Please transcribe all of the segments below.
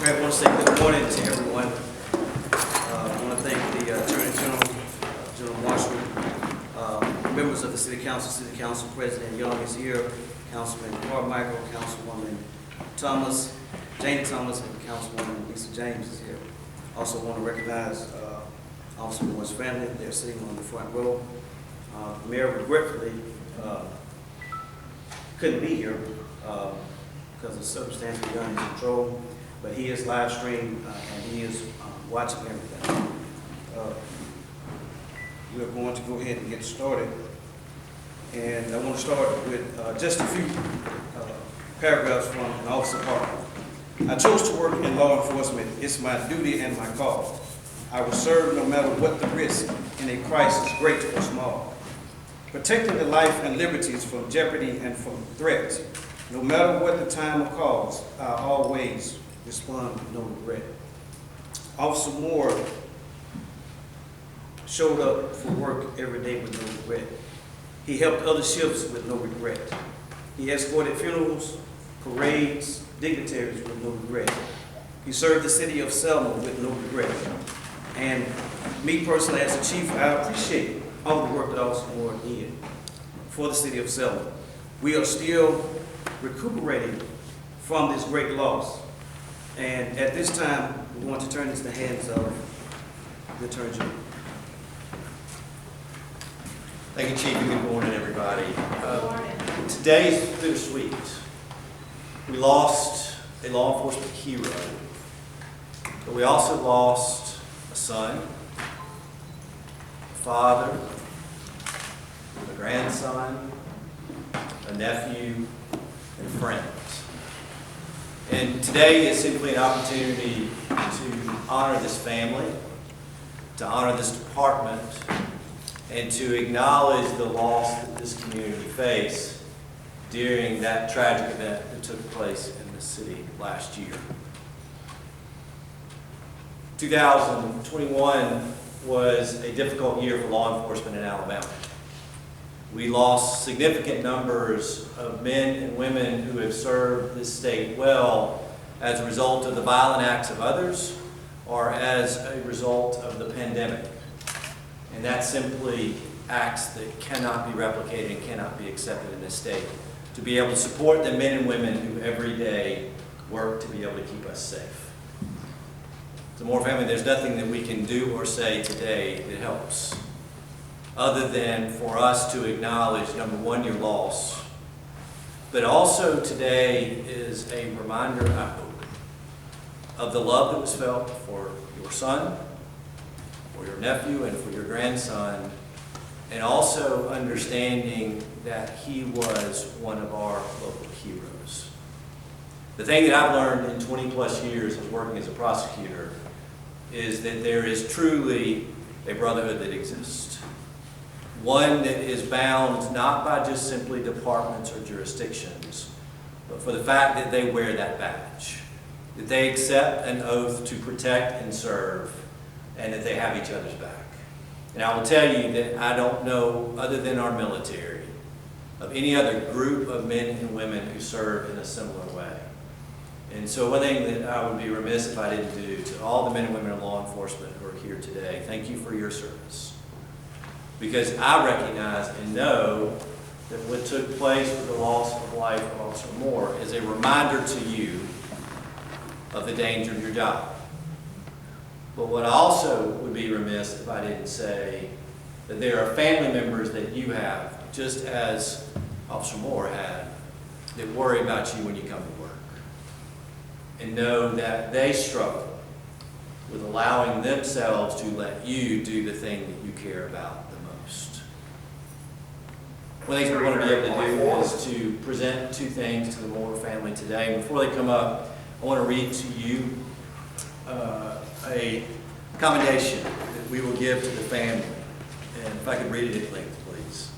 Okay, I want to say good morning to everyone. I want to thank the Attorney General, General Marshall, members of the City Council President Young is here, Councilman Carmichael, Councilwoman Thomas, Janie Thomas, and Councilwoman Lisa James is here. Also want to recognize Officer Moore's family. They're sitting on the front row. The Mayor regretfully couldn't be here because of circumstances beyond his control, but he is live streamed and he is watching everything. We're going to go ahead and get started. And I want to start with just a few paragraphs from an officer part. I chose to work in law enforcement. It's my duty and my call. I will serve no matter what the risk in a crisis, great or small. Protecting the life and liberties from jeopardy and from threats. No matter what the time or cause, I always respond with no regret. Officer Moore showed up for work every day with no regret. He helped other shifts with no regret. He escorted funerals, parades, dignitaries with no regret. He served the city of Selma with no regret. And me personally, as a chief, I appreciate all the work that Officer Moore did for the city of Selma. We are still recuperating from this great loss. And at this time, we want to turn this in the hands of the Attorney General. Thank you, Chief, and good morning, everybody. Today is bittersweet. We lost a law enforcement hero, but we also lost a son, a father, a grandson, a nephew, and a friend. And today is simply an opportunity to honor this family, to honor this department, and to acknowledge the loss that this community faced during that tragic event that took place in the city last year. 2021 was a difficult year for law enforcement in Alabama. We lost significant numbers of men and women who have served this state well as a result of the violent acts of others or as a result of the pandemic. And that's simply acts that cannot be replicated and cannot be accepted in this state. To be able to support the men and women who every day work to be able to keep us safe. So Moore family, there's nothing that we can do or say today that helps, other than for us to acknowledge, number one, your loss, but also today is a reminder, I hope, of the love that was felt for your son, for your nephew, and for your grandson, and also understanding that he was one of our local heroes. The thing that I've learned in 20 plus years of working as a prosecutor is that there is truly a brotherhood that exists. One that is bound not by just simply departments or jurisdictions, but for the fact that they wear that badge, that they accept an oath to protect and serve, and that they have each other's back. And I will tell you that I don't know, other than our military, of any other group of men and women who serve in a similar way. And so one thing that I would be remiss if I didn't do to all the men and women in law enforcement who are here today, thank you for your service. Because I recognize and know that what took place with the loss of life of Officer Moore is a reminder to you of the danger of your job. But what I also would be remiss if I didn't say that there are family members that you have, just as Officer Moore had, that worry about you when you come to work. And know that they struggle with allowing themselves to let you do the thing that you care about the most. One of the things we're going to be able to do is to present two things to the Moore family today. And before they come up, I want to read to you a commendation that we will give to the family. And if I could read it at length, please.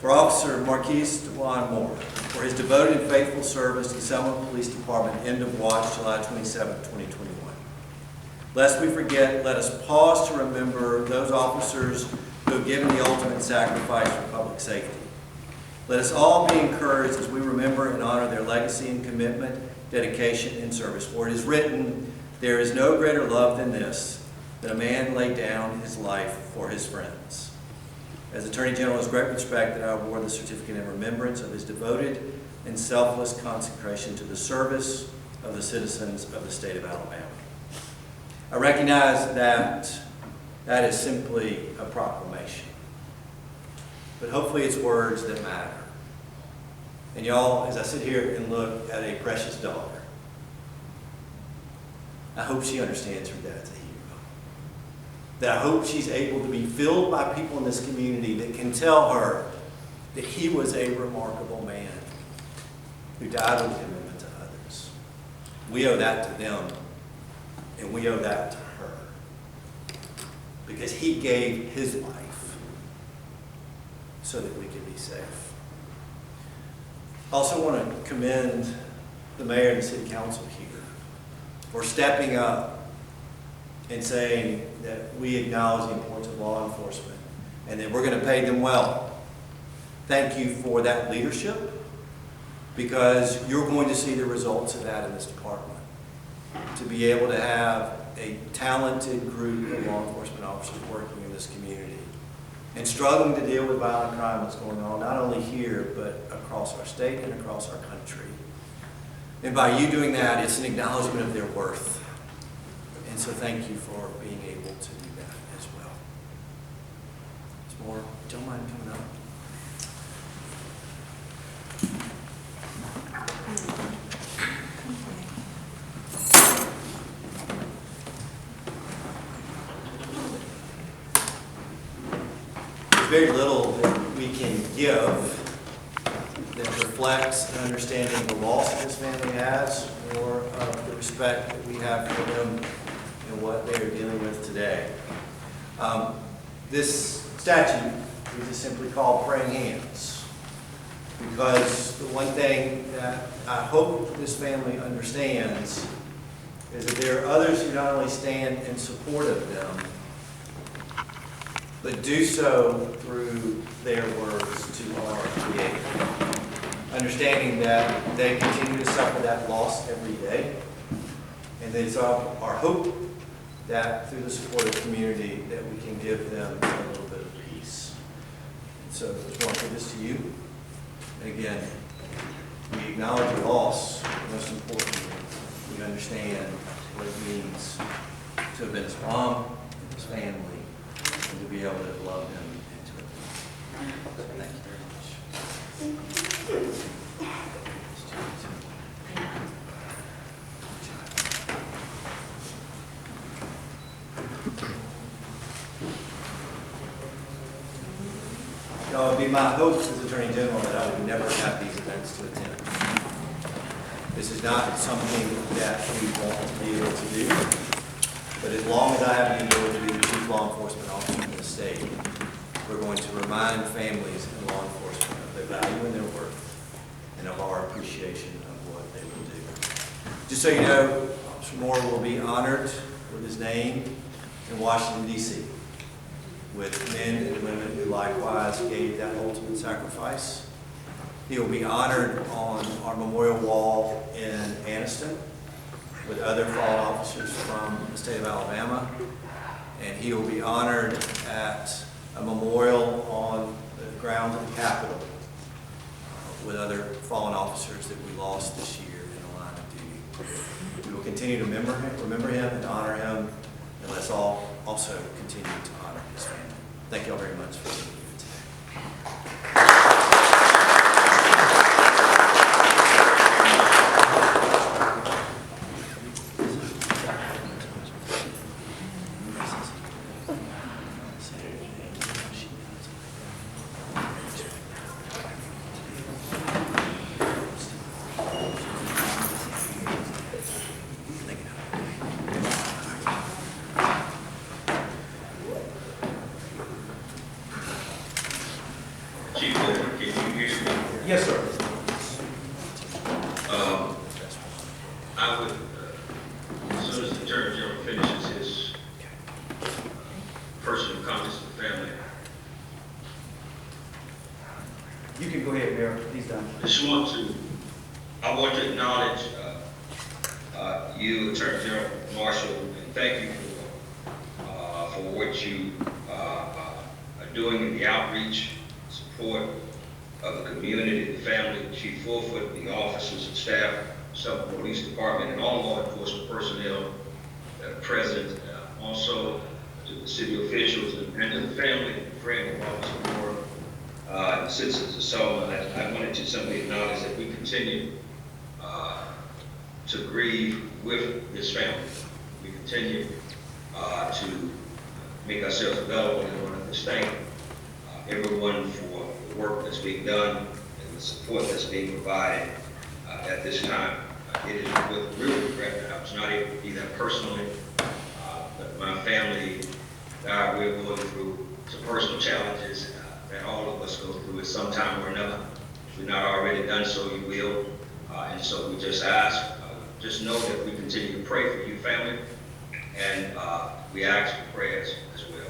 For Officer Marquis Moore, for his devoted and faithful service to Selma Police Department, end of watch, July 27, 2021. Lest we forget, let us pause to remember those officers who have given the ultimate sacrifice for public safety. Let us all be encouraged as we remember and honor their legacy and commitment, dedication, and service. For it is written, there is no greater love than this, that a man lay down his life for his friends. As Attorney General, it is great respect that I award the certificate in remembrance of his devoted and selfless consecration to the service of the citizens of the state of Alabama. I recognize that that is simply a proclamation, but hopefully it's words that matter. And y'all, as I sit here and look at a precious daughter, I hope she understands her dad's a hero. That I hope she's able to be filled by people in this community that can tell her that he was a remarkable man who died with a commitment to others. We owe that to them, and we owe that to her, because he gave his life so that we could be safe. I also want to commend the mayor and the city council here for stepping up and saying that we acknowledge the importance of law enforcement and that we're going to pay them well. Thank you for that leadership, because you're going to see the results of that in this department. To be able to have a talented group of law enforcement officers working in this community and struggling to deal with violent crime that's going on, not only here, but across our state and across our country. And by you doing that, it's an acknowledgement of their worth. And so thank you for being able to do that as well. There's more. Don't mind coming up. There's very little that we can give that reflects an understanding of the loss that this family has, or of the respect that we have for them and what they are dealing with today. This statute is just simply called Praying Hands, because the one thing that I hope this family understands is that there are others who not only stand in support of them, but do so through their words to our Creator. Understanding that they continue to suffer that loss every day. And it's our hope that through the support of the community that we can give them a little bit of peace. And so I just want to give this to you. And again, we acknowledge your loss. Most importantly, we understand what it means to have been his mom and his family, and to be able to love him and to have. So thank you very much. It would be my hope as Attorney General that I would never have these events to attend. This is not something that we want to be able to do, but as long as I have the ability to be the chief law enforcement officer in the state, we're going to remind families and law enforcement of their value and their worth, and of our appreciation of what they will do. Just so you know, Officer Moore will be honored with his name in Washington, D.C., with men and women who likewise gave that ultimate sacrifice. He will be honored on our memorial wall in Anniston with other fallen officers from the state of Alabama. And he will be honored at a memorial on the grounds of the Capitol with other fallen officers that we lost this year in the line of duty. We will continue to remember him and honor him, and let's all also continue to honor his family. Thank you all very much for being here today. Yes, sir. I would, as soon as the Attorney General finishes his personal comments to the family. You can go ahead, Mayor. I want to acknowledge you, Attorney General Marshall, and thank you for what you are doing in the outreach, support of the community, the family, Chief Fulford, the officers and staff, Selma Police Department, and all law enforcement personnel that are present. Also to the city officials and to the family and friend of Officer Moore, and citizens of Selma. I wanted to simply acknowledge that we continue to grieve with this family. We continue to make ourselves available, and I want to thank everyone for the work that's being done and the support that's being provided at this time. It is with real regret that I was not able to be there personally, but my family, we're going through some personal challenges that all of us go through at some time or another. If you've not already done so, you will. And so we just ask, just know that we continue to pray for you, family, and we ask for prayers as well.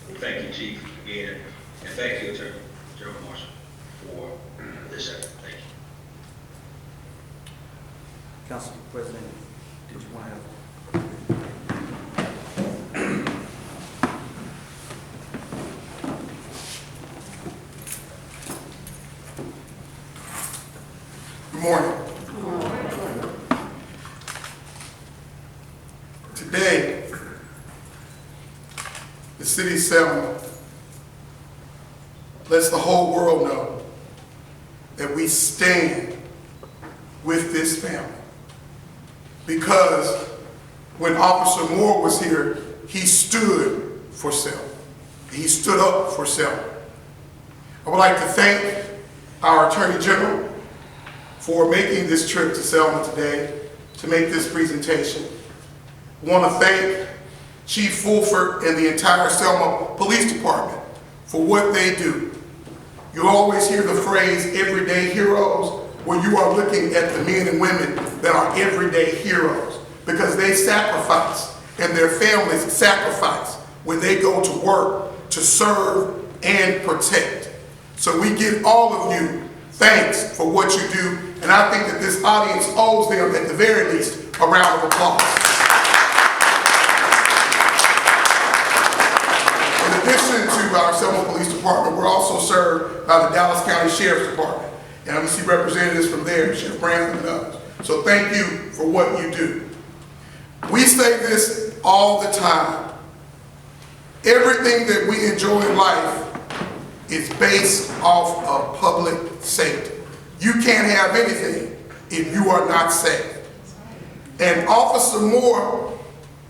We thank you, Chief, again, and thank you, Attorney General Marshall, for this effort. Thank you. Council President, did you want to have? Good morning. Today, the city of Selma lets the whole world know that we stand with this family. Because when Officer Moore was here, he stood for Selma. He stood up for Selma. I would like to thank our Attorney General for making this trip to Selma today to make this presentation. I want to thank Chief Fulford and the entire Selma Police Department for what they do. You always hear the phrase everyday heroes when you are looking at the men and women that are everyday heroes, because they sacrifice and their families sacrifice when they go to work to serve and protect. So we give all of you thanks for what you do, and I think that this audience owes them, at the very least, a round of applause. In addition to our Selma Police Department, we're also served by the Dallas County Sheriff's Department. And we see representatives from there, Sheriff Brantham and others. So thank you for what you do. We say this all the time. Everything that we enjoy in life is based off of public safety. You can't have anything if you are not safe. And Officer Moore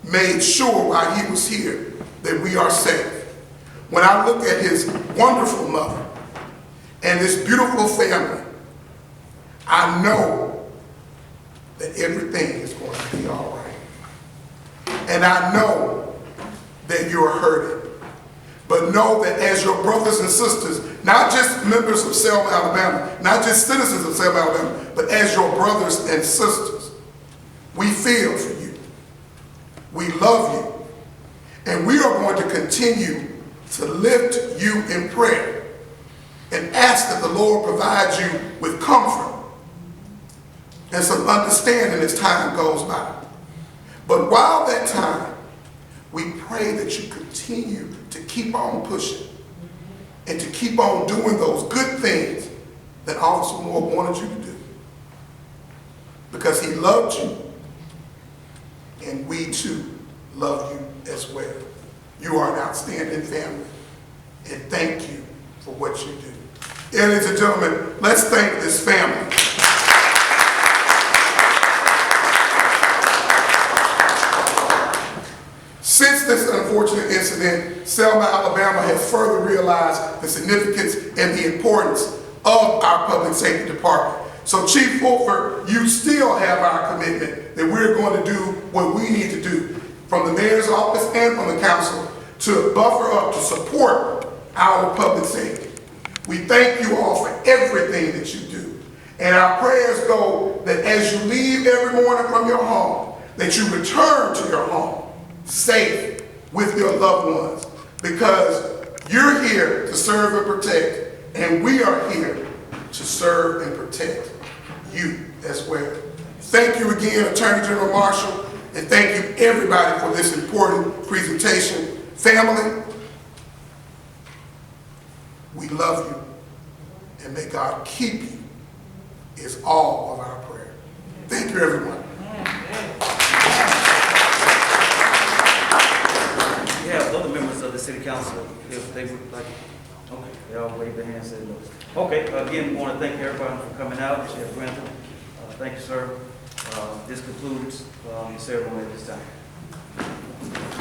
made sure while he was here that we are safe. When I look at his wonderful mother and this beautiful family, I know that everything is going to be all right. And I know that you're hurting. But know that as your brothers and sisters, not just members of Selma, Alabama, not just citizens of Selma, Alabama, but as your brothers and sisters, we feel for you. We love you. And we are going to continue to lift you in prayer and ask that the Lord provides you with comfort and some understanding as time goes by. But while that time, we pray that you continue to keep on pushing and to keep on doing those good things that Officer Moore wanted you to do. Because he loved you, and we too love you as well. You are an outstanding family, and thank you for what you do. Ladies and gentlemen, let's thank this family. Since this unfortunate incident, Selma, Alabama has further realized the significance and the importance of our public safety department. So Chief Fulford, you still have our commitment that we're going to do what we need to do from the mayor's office and from the council to buffer up, to support our public safety. We thank you all for everything that you do. And our prayers go that as you leave every morning from your home, that you return to your home safe with your loved ones, because you're here to serve and protect, and we are here to serve and protect you as well. Thank you again, Attorney General Marshall, and thank you everybody for this important presentation. Family, we love you, and may God keep you is all of our prayer. Thank you, everyone. We have other members of the city council, if they would like, okay, they all wave their hands, say no. Okay, again, we want to thank everybody for coming out. Chef Rentham, thank you, sir. This concludes the ceremony at this time.